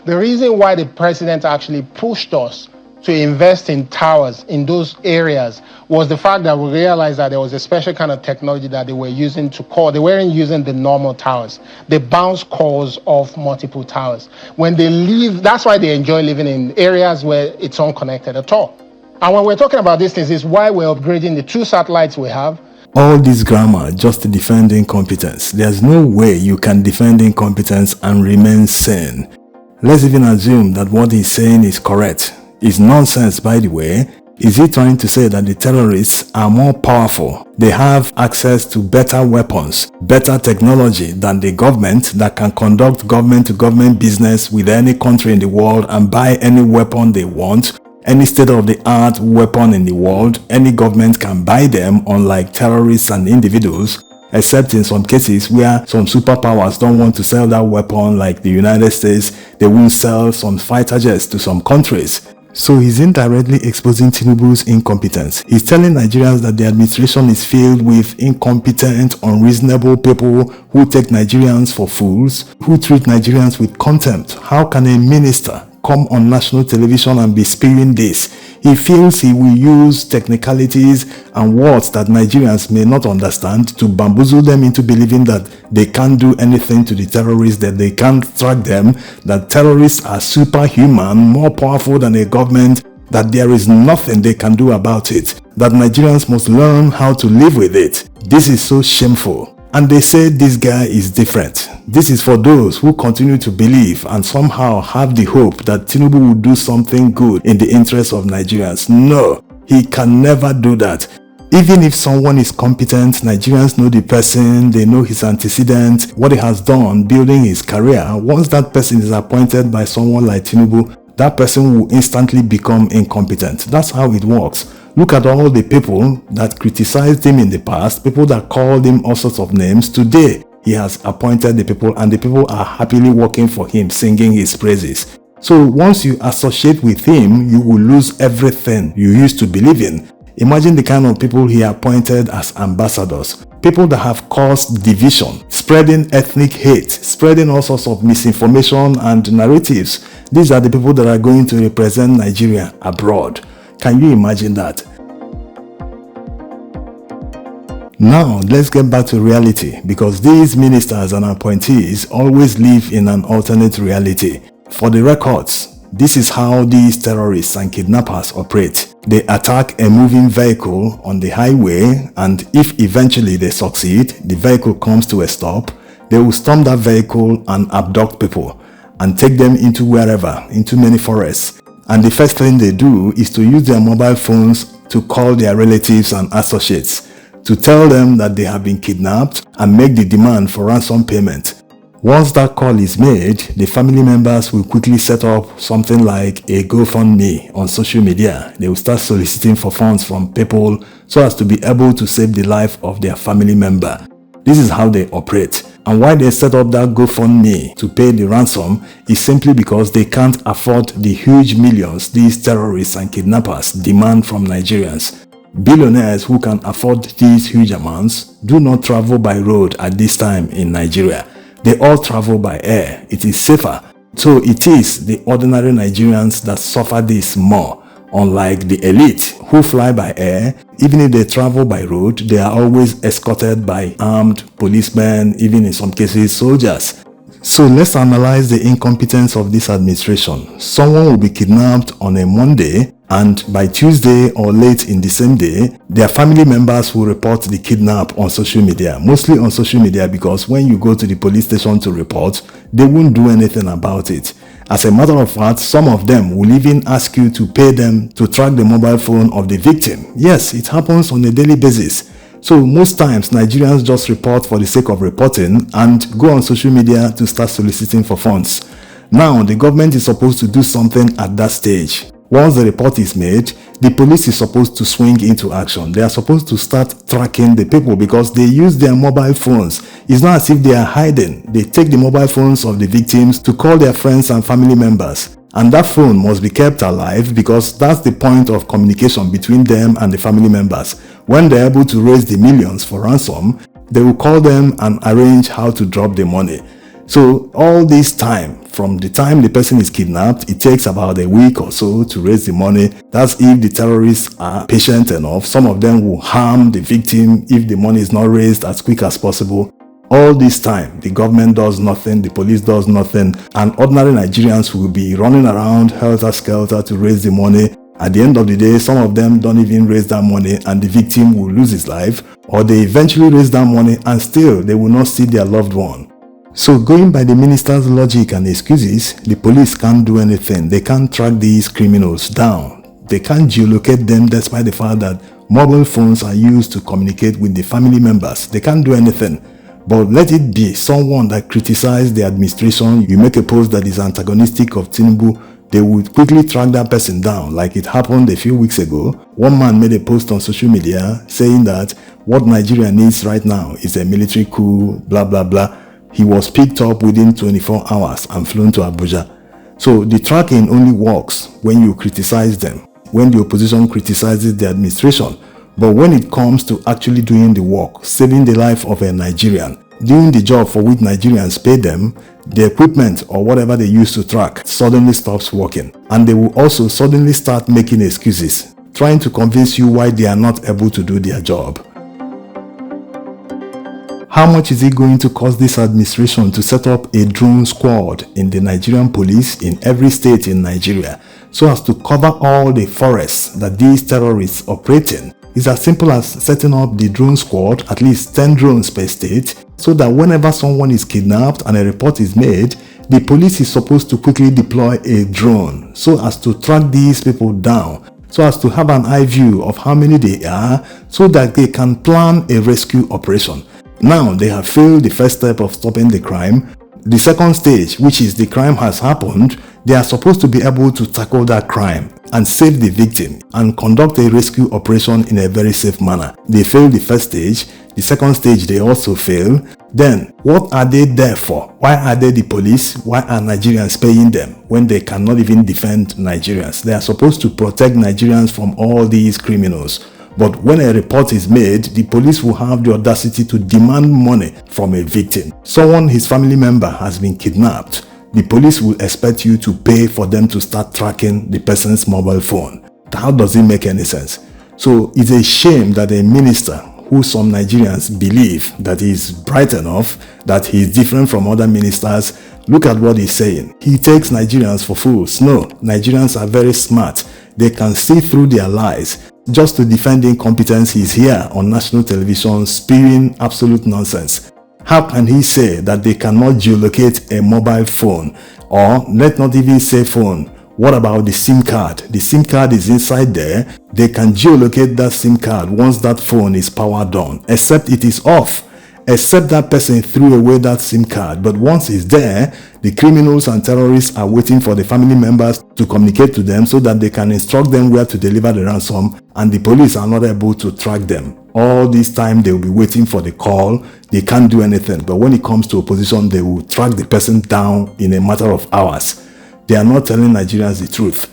The reason why the president actually pushed us to invest in towers in those areas was the fact that we realized that there was a special kind of technology that they were using to call. They weren't using the normal towers. They bounce calls off multiple towers. When they leave, that's why they enjoy living in areas where it's unconnected at all. And when we're talking about these things, is why we're upgrading the 2 satellites we have. All this grammar just to defend incompetence. There's no way you can defend incompetence and remain sane. Let's even assume that what he's saying is correct. It's nonsense, by the way. Is he trying to say that the terrorists are more powerful? They have access to better weapons, better technology than the government that can conduct government-to-government business with any country in the world and buy any weapon they want? Any state-of-the-art weapon in the world, any government can buy them, unlike terrorists and individuals, except in some cases where some superpowers don't want to sell that weapon, like the United States. They won't sell some fighter jets to some countries. So he's indirectly exposing Tinubu's incompetence. He's telling Nigerians that the administration is filled with incompetent, unreasonable people who take Nigerians for fools, who treat Nigerians with contempt. How can a minister come on national television and be spewing this? He feels he will use technicalities and words that Nigerians may not understand to bamboozle them into believing that they can't do anything to the terrorists, that they can't track them, that terrorists are superhuman, more powerful than a government, that there is nothing they can do about it, that Nigerians must learn how to live with it. This is so shameful. And they say this guy is different. This is for those who continue to believe and somehow have the hope that Tinubu will do something good in the interest of Nigerians. No, he can never do that. Even if someone is competent, Nigerians know the person, they know his antecedents, what he has done building his career. Once that person is appointed by someone like Tinubu, that person will instantly become incompetent. That's how it works. Look at all the people that criticized him in the past, people that called him all sorts of names. Today, he has appointed the people and the people are happily working for him, singing his praises. So once you associate with him, you will lose everything you used to believe in. Imagine the kind of people he appointed as ambassadors. People that have caused division, spreading ethnic hate, spreading all sorts of misinformation and narratives. These are the people that are going to represent Nigeria abroad. Can you imagine that? Now, let's get back to reality, because these ministers and appointees always live in an alternate reality. For the records, this is how these terrorists and kidnappers operate. They attack a moving vehicle on the highway, and if eventually they succeed, the vehicle comes to a stop, they will storm that vehicle and abduct people and take them into wherever, into many forests. And the first thing they do is to use their mobile phones to call their relatives and associates to tell them that they have been kidnapped and make the demand for ransom payment. Once that call is made, the family members will quickly set up something like a GoFundMe on social media. They will start soliciting for funds from people so as to be able to save the life of their family member. This is how they operate. And why they set up that GoFundMe to pay the ransom is simply because they can't afford the huge millions these terrorists and kidnappers demand from Nigerians. Billionaires who can afford these huge amounts do not travel by road at this time in Nigeria. They all travel by air. It is safer. So it is the ordinary Nigerians that suffer this more. Unlike the elite who fly by air, even if they travel by road, they are always escorted by armed policemen, even in some cases soldiers. So let's analyze the incompetence of this administration. Someone will be kidnapped on a Monday, and by Tuesday or late in the same day, their family members will report the kidnap on social media. Mostly on social media, because when you go to the police station to report, they won't do anything about it. As a matter of fact, some of them will even ask you to pay them to track the mobile phone of the victim. Yes, it happens on a daily basis. So most times, Nigerians just report for the sake of reporting and go on social media to start soliciting for funds. Now, the government is supposed to do something at that stage. Once the report is made, the police is supposed to swing into action. They are supposed to start tracking the people because they use their mobile phones. It's not as if they are hiding. They take the mobile phones of the victims to call their friends and family members. And that phone must be kept alive because that's the point of communication between them and the family members. When they're able to raise the millions for ransom, they will call them and arrange how to drop the money. So all this time, from the time the person is kidnapped, it takes about a week or so to raise the money. That's if the terrorists are patient enough. Some of them will harm the victim if the money is not raised as quick as possible. All this time, the government does nothing, the police does nothing, and ordinary Nigerians will be running around helter-skelter to raise the money. At the end of the day, some of them don't even raise that money and the victim will lose his life, or they eventually raise that money and still they will not see their loved one. So going by the minister's logic and excuses, the police can't do anything. They can't track these criminals down. They can't geolocate them despite the fact that mobile phones are used to communicate with the family members. They can't do anything. But let it be someone that criticizes the administration. You make a post that is antagonistic of Tinubu, they would quickly track that person down, like it happened a few weeks ago. One man made a post on social media saying that what Nigeria needs right now is a military coup, blah blah blah. He was picked up within 24 hours and flown to Abuja. So the tracking only works when you criticize them, when the opposition criticizes the administration. But when it comes to actually doing the work, saving the life of a Nigerian, doing the job for which Nigerians pay them, the equipment or whatever they use to track suddenly stops working. And they will also suddenly start making excuses, trying to convince you why they are not able to do their job. How much is it going to cost this administration to set up a drone squad in the Nigerian police in every state in Nigeria so as to cover all the forests that these terrorists operate in? It's as simple as setting up the drone squad, at least 10 drones per state, so that whenever someone is kidnapped and a report is made, the police is supposed to quickly deploy a drone so as to track these people down, so as to have an eye view of how many they are, so that they can plan a rescue operation. Now they have failed the first step of stopping the crime. The second stage, which is the crime has happened, they are supposed to be able to tackle that crime and save the victim and conduct a rescue operation in a very safe manner. They failed the first stage. The second stage, they also fail. Then, what are they there for? Why are they the police? Why are Nigerians paying them when they cannot even defend Nigerians? They are supposed to protect Nigerians from all these criminals. But when a report is made, the police will have the audacity to demand money from a victim. Someone, his family member, has been kidnapped. The police will expect you to pay for them to start tracking the person's mobile phone. How does it make any sense? So it's a shame that a minister who some Nigerians believe that he is bright enough, that he is different from other ministers, look at what he's saying. He takes Nigerians for fools. No, Nigerians are very smart. They can see through their lies. Just to defend incompetence, he's here on national television spewing absolute nonsense. How can he say that they cannot geolocate a mobile phone? Or let's not even say phone. What about the SIM card? The SIM card is inside there. They can geolocate that SIM card once that phone is powered on, except it is off. Except that person threw away that SIM card. But once it's there, the criminals and terrorists are waiting for the family members to communicate to them so that they can instruct them where to deliver the ransom, and the police are not able to track them. All this time they will be waiting for the call. They can't do anything. But when it comes to opposition, they will track the person down in a matter of hours. They are not telling Nigerians the truth.